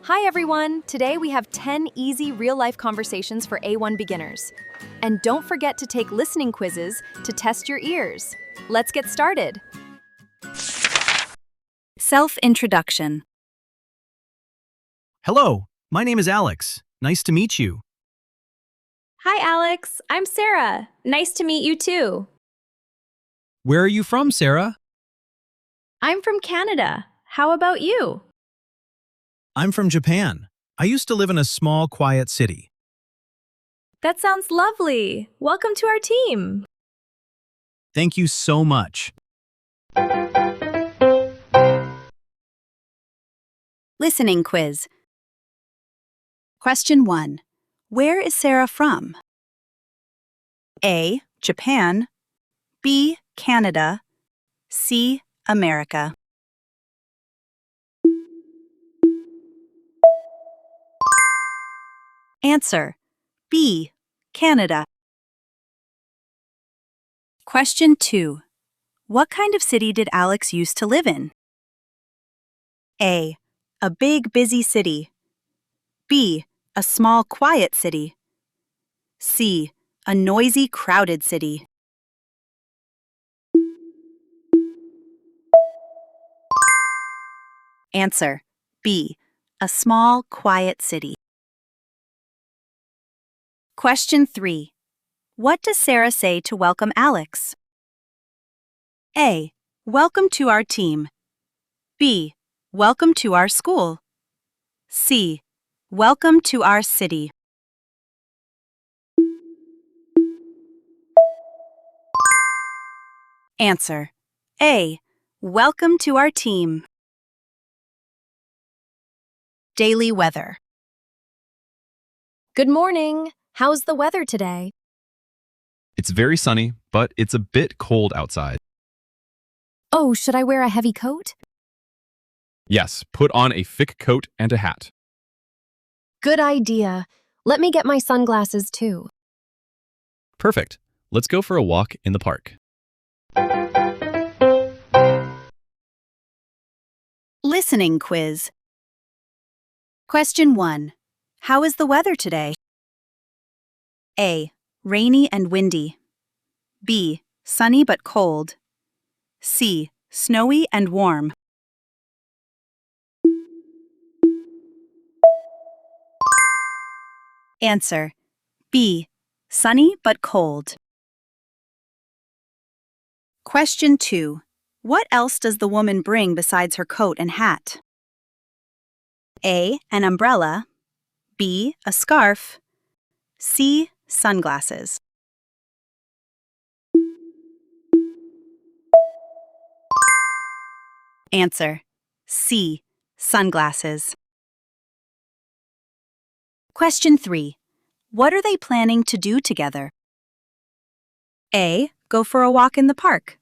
Hi everyone! Today we have 10 easy real-life conversations for A1 beginners. And don't forget to take listening quizzes to test your ears. Let's get started. Self-introduction. Hello, my name is Alex. Nice to meet you. Hi, Alex. I'm Sarah. Nice to meet you too. Where are you from, Sarah? I'm from Canada. How about you? I'm from Japan. I used to live in a small, quiet city. That sounds lovely. Welcome to our team. Thank you so much. Listening quiz. Question 1. Where is Sarah from? A. Japan. B. Canada. C. America. Answer. B. Canada. Question 2. What kind of city did Alex used to live in? A. A big, busy city. B. A small, quiet city. C. A noisy, crowded city. Answer. B. A small, quiet city. Question 3. What does Sarah say to welcome Alex? A. Welcome to our team. B. Welcome to our school. C. Welcome to our city. Answer. A. Welcome to our team. Daily weather. Good morning. How's the weather today? It's very sunny, but it's a bit cold outside. Oh, should I wear a heavy coat? Yes, put on a thick coat and a hat. Good idea. Let me get my sunglasses too. Perfect. Let's go for a walk in the park. Listening quiz. Question 1. How is the weather today? A. Rainy and windy. B. Sunny but cold. C. Snowy and warm. Answer. B. Sunny but cold. Question 2. What else does the woman bring besides her coat and hat? A. An umbrella. B. A scarf. C. Sunglasses. Answer. C. Sunglasses. Question 3. What are they planning to do together? A. Go for a walk in the park.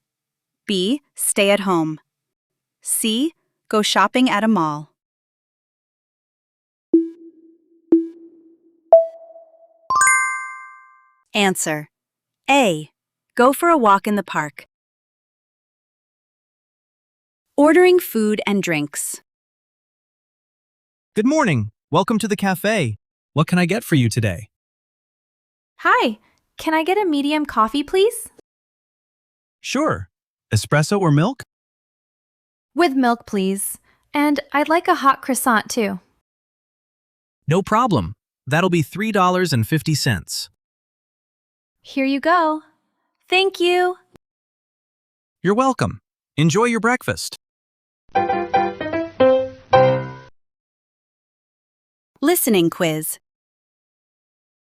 B. Stay at home. C. Go shopping at a mall. Answer. A. Go for a walk in the park. Ordering food and drinks. Good morning. Welcome to the cafe. What can I get for you today? Hi. Can I get a medium coffee, please? Sure. Espresso or milk? With milk, please. And I'd like a hot croissant too. No problem. That'll be $3.50. Here you go. Thank you. You're welcome. Enjoy your breakfast. Listening quiz.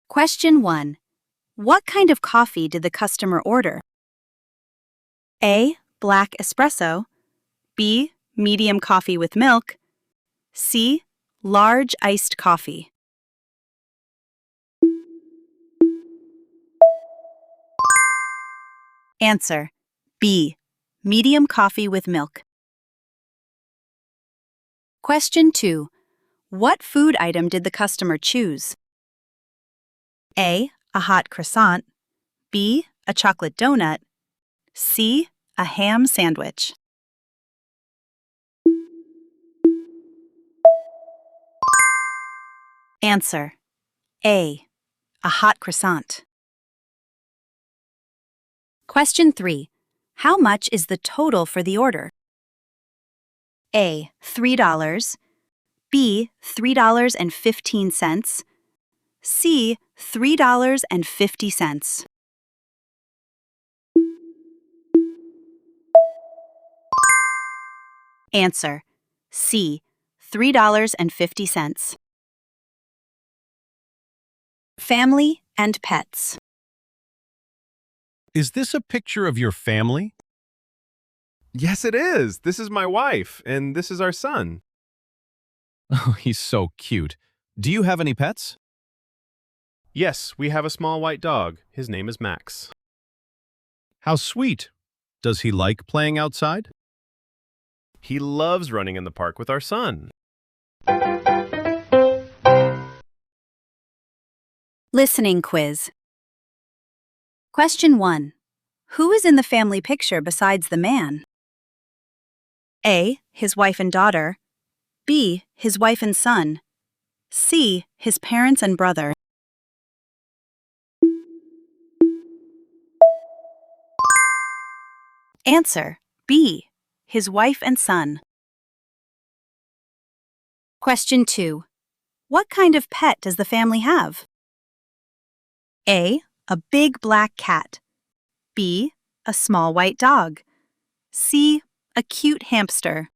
Question 1. What kind of coffee did the customer order? A. Black espresso. B. Medium coffee with milk. C. Large iced coffee. Answer. B. Medium coffee with milk. Question 2. What food item did the customer choose? A. A hot croissant. B. A chocolate donut. C. A ham sandwich. Answer: A. A hot croissant. Question 3. How much is the total for the order? A. $3. B. $3.15. C. $3.50. Answer: C. $3.50. Family and pets. Is this a picture of your family? Yes, it is. This is my wife, and this is our son. Oh, he's so cute. Do you have any pets? Yes, we have a small white dog. His name is Max. How sweet. Does he like playing outside? He loves running in the park with our son. Listening quiz. Question 1. Who is in the family picture besides the man? A. His wife and daughter. B. His wife and son. C. His parents and brother. Answer: B. His wife and son. Question 2. What kind of pet does the family have? A. A big black cat. B. A small white dog. C. A cute hamster.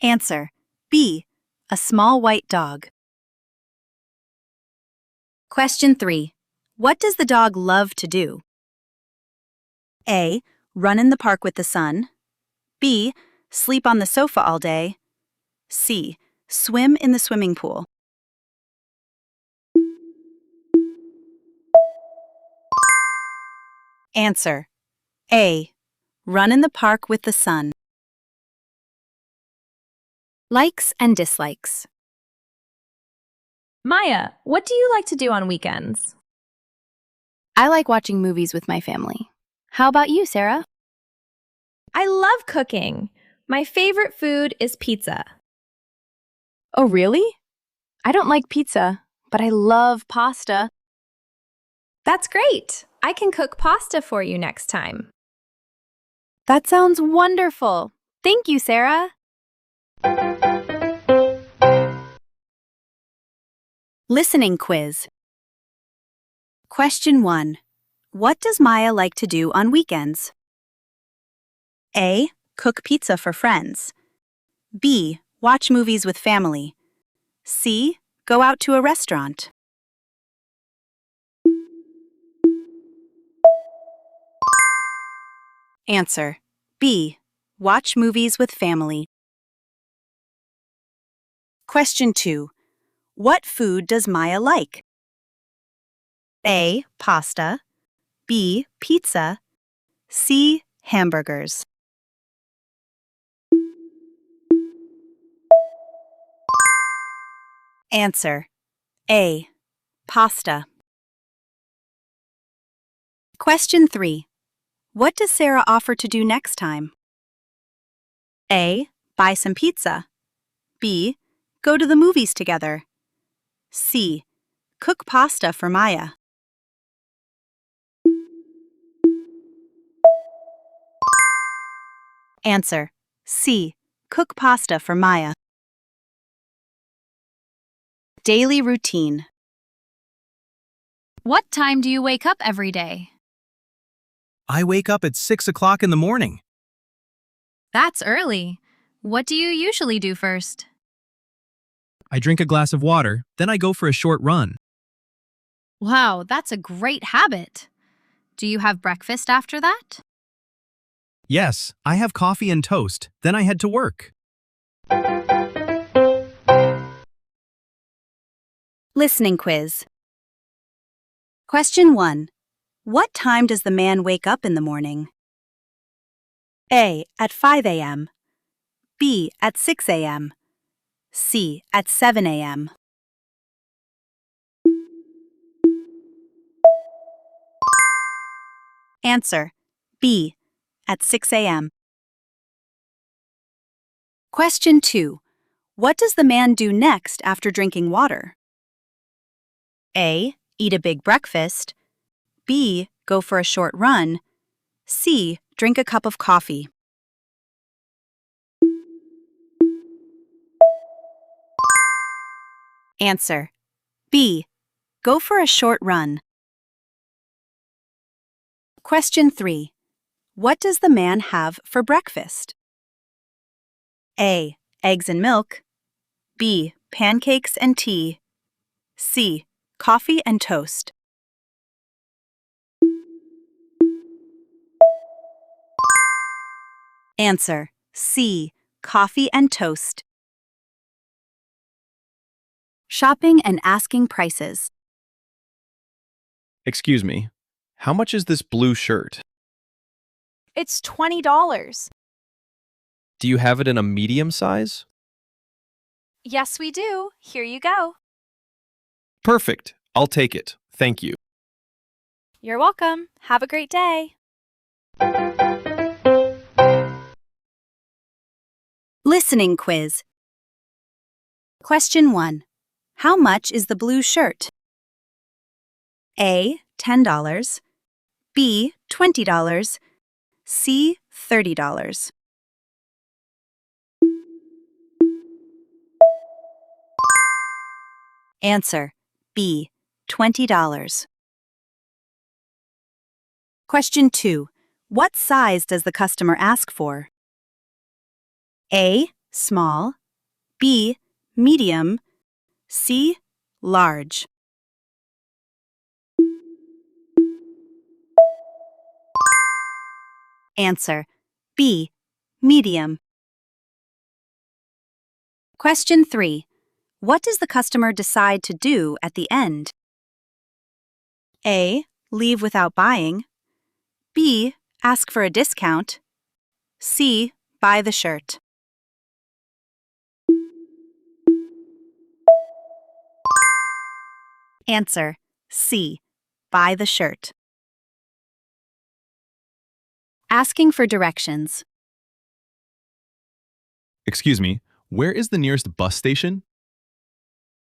Answer: B. A small white dog. Question 3. What does the dog love to do? A. Run in the park with the sun. B. Sleep on the sofa all day. C. Swim in the swimming pool. Answer: A. Run in the park with the sun. Likes and dislikes. Maya, what do you like to do on weekends? I like watching movies with my family. How about you, Sarah? I love cooking. My favorite food is pizza. Oh, really? I don't like pizza, but I love pasta. That's great. I can cook pasta for you next time. That sounds wonderful. Thank you, Sarah. Listening quiz. Question 1. What does Maya like to do on weekends? A. Cook pizza for friends. B. Watch movies with family. C. Go out to a restaurant. Answer: B. Watch movies with family. Question 2. What food does Maya like? A. Pasta. B. Pizza. C. Hamburgers. Answer: A. Pasta. Question 3. What does Sarah offer to do next time? A. Buy some pizza. B. Go to the movies together. C. Cook pasta for Maya. Answer: C. Cook pasta for Maya. Daily routine. What time do you wake up every day? I wake up at 6 o'clock in the morning. That's early. What do you usually do first? I drink a glass of water, then I go for a short run. Wow, that's a great habit. Do you have breakfast after that? Yes, I have coffee and toast, then I head to work. Listening quiz. Question 1. What time does the man wake up in the morning? A. At 5 a.m. B. At 6 a.m. C. At 7 a.m. Answer: B. At 6 a.m. Question 2. What does the man do next after drinking water? A. Eat a big breakfast. B. Go for a short run. C. Drink a cup of coffee. Answer. B. Go for a short run. Question 3. What does the man have for breakfast? A. Eggs and milk. B. Pancakes and tea. C. Coffee and toast. Answer. C. Coffee and toast. Shopping and asking prices. Excuse me. How much is this blue shirt? It's $20. Do you have it in a medium size? Yes, we do. Here you go. Perfect. I'll take it. Thank you. You're welcome. Have a great day. Listening quiz. Question 1. How much is the blue shirt? A. $10. B. $20. C. $30. Answer. B. $20. Question 2. What size does the customer ask for? A. Small. B. Medium. C. Large. Answer. B. Medium. Question 3. What does the customer decide to do at the end? A. Leave without buying. B. Ask for a discount. C. Buy the shirt. Answer. C. Buy the shirt. Asking for directions. Excuse me, where is the nearest bus station?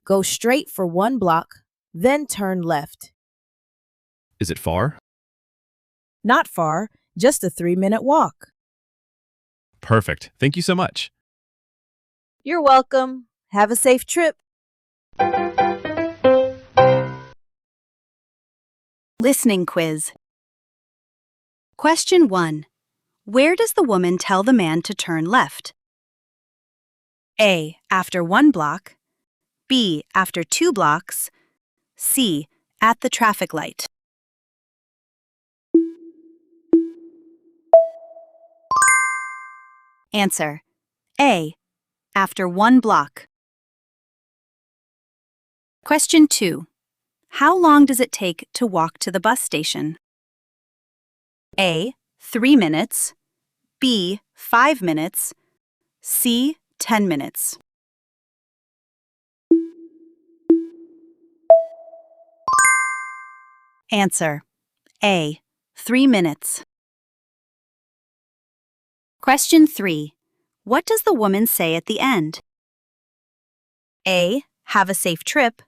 Go straight for 1 block, then turn left. Is it far? Not far, just a 3-minute walk. Perfect. Thank you so much. You're welcome. Have a safe trip. Listening quiz. Question 1. Where does the woman tell the man to turn left? A. After 1 block. B. After 2 blocks. C. At the traffic light. Answer. A. After 1 block. Question 2. How long does it take to walk to the bus station? A. 3 minutes. B. 5 minutes. C. 10 minutes. Answer. A. 3 minutes. Question 3. What does the woman say at the end? A. Have a safe trip.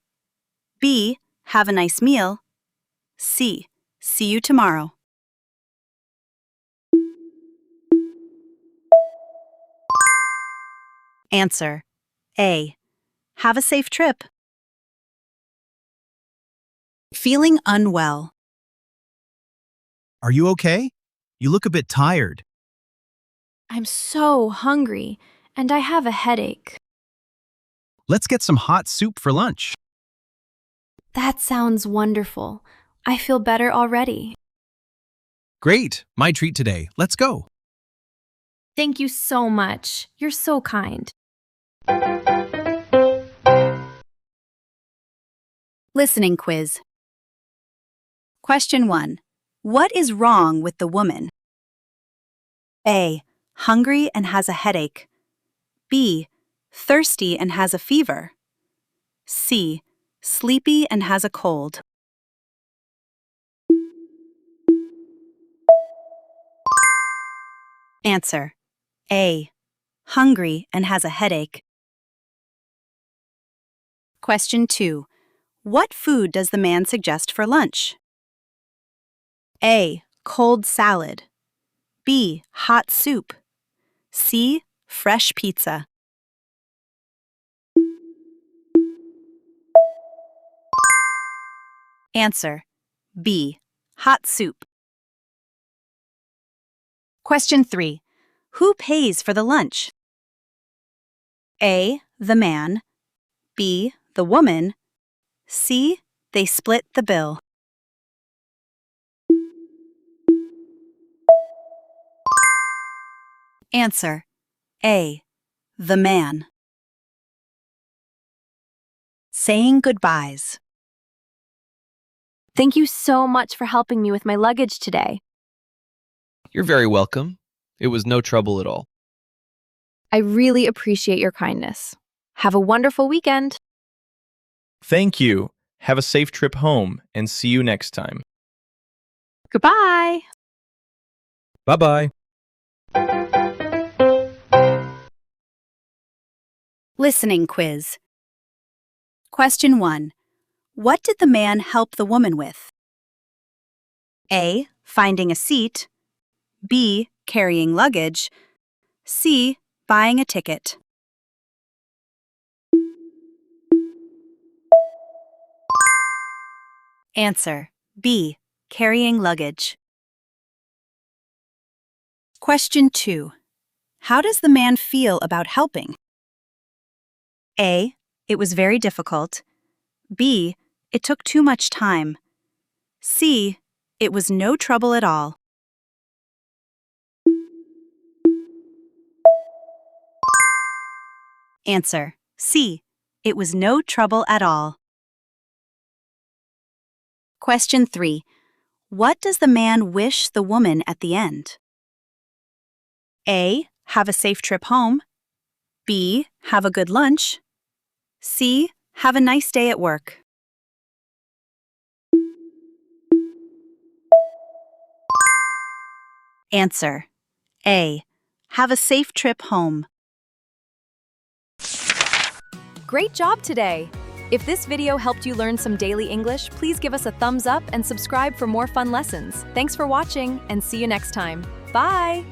B. Have a nice meal. C. See you tomorrow. Answer. A. Have a safe trip. Feeling unwell. Are you okay? You look a bit tired. I'm so hungry, and I have a headache. Let's get some hot soup for lunch. That sounds wonderful. I feel better already. Great, my treat today. Let's go. Thank you so much. You're so kind. Listening quiz. Question 1. What is wrong with the woman? A. Hungry and has a headache. B. Thirsty and has a fever. C. Sleepy and has a cold. Answer. A. hungry and has a headache. Question 2. What food does the man suggest for lunch? A. Cold salad. B. Hot soup. C. Fresh pizza. Answer: B. Hot soup. Question 3. Who pays for the lunch? A. The man. B. The woman. C. They split the bill. Answer: A. The man. Saying goodbyes. Thank you so much for helping me with my luggage today. You're very welcome. It was no trouble at all. I really appreciate your kindness. Have a wonderful weekend. Thank you. Have a safe trip home and see you next time. Goodbye. Bye-bye. Listening quiz. Question 1. What did the man help the woman with? A. Finding a seat. B. Carrying luggage. C. Buying a ticket. Answer: B. Carrying luggage. Question 2. How does the man feel about helping? A. It was very difficult. B. It took too much time. C. It was no trouble at all. Answer: C. It was no trouble at all. Question 3. What does the man wish the woman at the end? A. Have a safe trip home. B. Have a good lunch. C. Have a nice day at work. Answer: A. Have a safe trip home. Great job today! If this video helped you learn some daily English, please give us a thumbs up and subscribe for more fun lessons. Thanks for watching and see you next time. Bye!